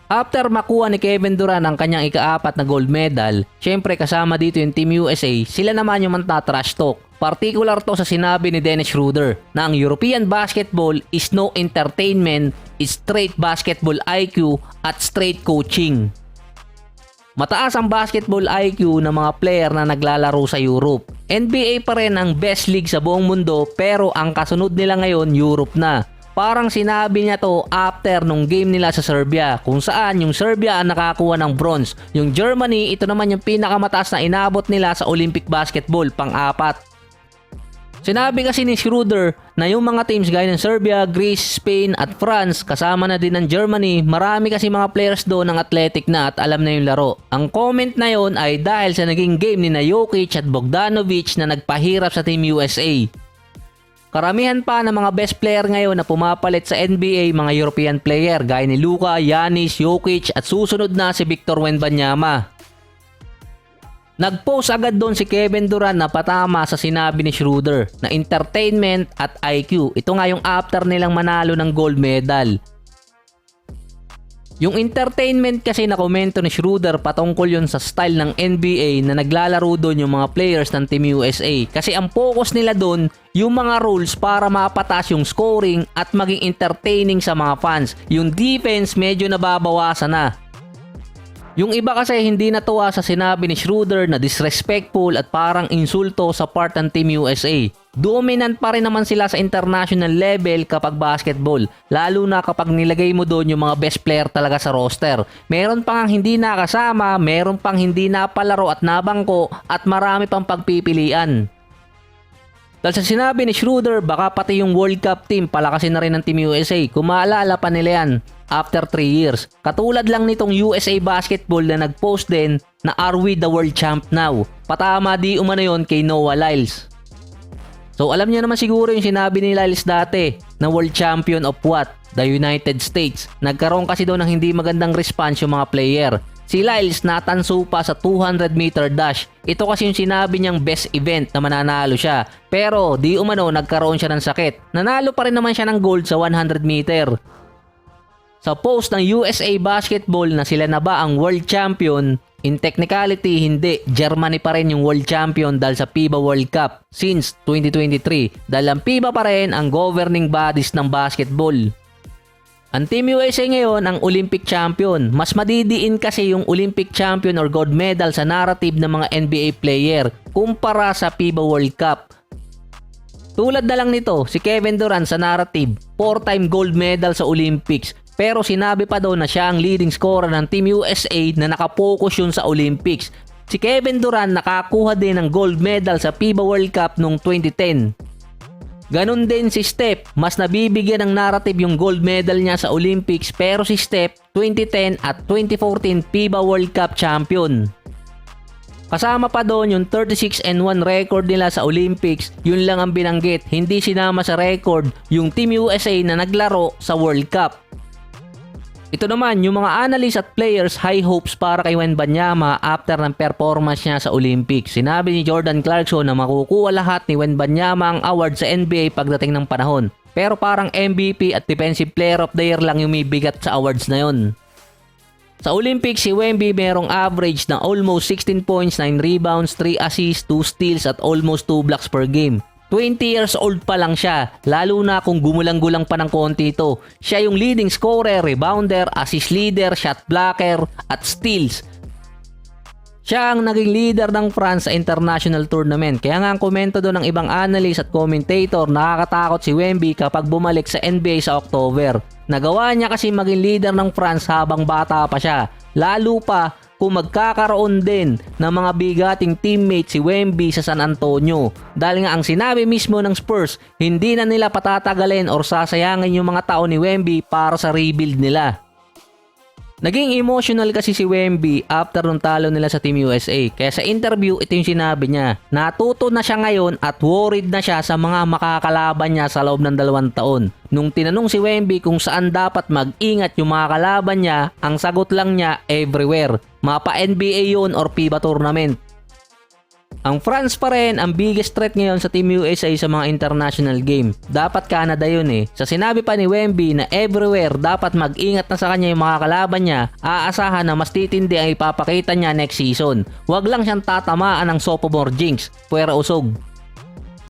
After makuha ni Kevin Durant ang kanyang ika-4 na gold medal, syempre kasama dito yung Team USA, sila naman yung mantatrash talk. Particular to sa sinabi ni Dennis Schroeder na ang European basketball is no entertainment, is straight basketball IQ at straight coaching. Mataas ang basketball IQ ng mga player na naglalaro sa Europe. NBA pa rin ang best league sa buong mundo pero ang kasunod nila ngayon Europe na. Parang sinabi niya to after nung game nila sa Serbia kung saan yung Serbia ang nakakuha ng bronze. Yung Germany, ito naman yung pinakamataas na inabot nila sa Olympic basketball, pang-4. Sinabi kasi ni Schroeder na yung mga teams gaya ng Serbia, Greece, Spain at France, kasama na din ng Germany, marami kasi mga players doon ng athletic na at alam na yung laro. Ang comment na yon ay dahil sa naging game ni Jokic at Bogdanovic na nagpahirap sa Team USA. Karamihan pa ng mga best player ngayon na pumapalit sa NBA mga European player gaya ni Luka, Giannis, Jokic at susunod na si Victor Wembanyama. Nag-post agad doon si Kevin Durant na patama sa sinabi ni Schroeder na entertainment at IQ. Ito nga yung after nilang manalo ng gold medal. Yung entertainment kasi na komento ni Schroeder patungkol yun sa style ng NBA na naglalaro doon yung mga players ng Team USA. Kasi ang focus nila doon yung mga rules para mapataas yung scoring at maging entertaining sa mga fans. Yung defense medyo nababawasan na. Yung iba kasi hindi natuwa sa sinabi ni Schroeder na disrespectful at parang insulto sa part ng Team USA. Dominant pa rin naman sila sa international level kapag basketball, lalo na kapag nilagay mo doon yung mga best player talaga sa roster. Meron pang hindi nakasama, meron pang hindi napalaro at nabangko at marami pang pagpipilian. Dahil sa sinabi ni Schroeder, baka pati yung World Cup team palakasin na rin ng Team USA. Kung maalala pa nila yan after 3 years. Katulad lang nitong USA Basketball na nag-post din na are we the world champ now? Patama di umano yun kay Noah Lyles. So alam niyo naman siguro yung sinabi ni Lyles dati na world champion of what? The United States. Nagkaroon kasi doon ng hindi magandang response yung mga player. Si Lyles natanso pa sa 200 meter dash. Ito kasi yung sinabi niyang best event na mananalo siya. Pero di umano nagkaroon siya ng sakit. Nanalo pa rin naman siya ng gold sa 100 meter. Sa post ng USA Basketball na sila na ba ang world champion, in technicality hindi, Germany pa rin yung world champion dahil sa FIBA World Cup since 2023. Dahil ang FIBA pa rin ang governing bodies ng basketball. Ang Team USA ngayon ang Olympic champion. Mas madidiin kasi yung Olympic champion or gold medal sa narrative ng mga NBA player kumpara sa FIBA World Cup. Tulad na lang nito, si Kevin Durant sa narrative, 4-time gold medal sa Olympics. Pero sinabi pa daw na siya ang leading scorer ng Team USA na nakapokus yun sa Olympics. Si Kevin Durant nakakuha din ng gold medal sa FIBA World Cup noong 2010. Ganon din si Steph, mas nabibigyan ng narrative yung gold medal niya sa Olympics pero si Steph 2010 at 2014 FIBA World Cup champion. Kasama pa doon yung 36-1 record nila sa Olympics, yun lang ang binanggit, hindi sinama sa record yung Team USA na naglaro sa World Cup. Ito naman, yung mga analysts at players high hopes para kay Wembanyama after ng performance niya sa Olympics. Sinabi ni Jordan Clarkson na makukuha lahat ni Wembanyama ang award sa NBA pagdating ng panahon. Pero parang MVP at Defensive Player of the Year lang yung may bigat sa awards na yon. Sa Olympics, si Wemby merong average na almost 16 points, 9 rebounds, 3 assists, 2 steals at almost 2 blocks per game. 20 years old pa lang siya, lalo na kung gumulang-gulang pa ng konti ito. Siya yung leading scorer, rebounder, assist leader, shot blocker, at steals. Siya ang naging leader ng France sa international tournament. Kaya nga ang komento doon ng ibang analyst at commentator, nakakatakot si Wemby kapag bumalik sa NBA sa October. Nagawa niya kasi maging leader ng France habang bata pa siya. Lalo pa kung magkakaroon din ng mga bigating teammate si Wemby sa San Antonio. Dahil nga ang sinabi mismo ng Spurs, hindi na nila patatagalin or sasayangin yung mga tao ni Wemby para sa rebuild nila. Naging emotional kasi si Wemby after nung talo nila sa Team USA. Kaya sa interview, ito yung sinabi niya. Natuto na siya ngayon at worried na siya sa mga makakalaban niya sa loob ng 2 taon. Nung tinanong si Wemby kung saan dapat mag-ingat yung mga kalaban niya, ang sagot lang niya, everywhere. Mapa NBA yun or FIBA tournament. Ang France pa rin ang biggest threat ngayon sa Team USA sa mga international game. Dapat Canada yun eh. Sa sinabi pa ni Wemby na everywhere dapat mag-ingat na sa kanya yung mga kalaban niya, aasahan na mas titindi ang ipapakita niya next season. Huwag lang siyang tatamaan ng sophomore jinx, puwera usog.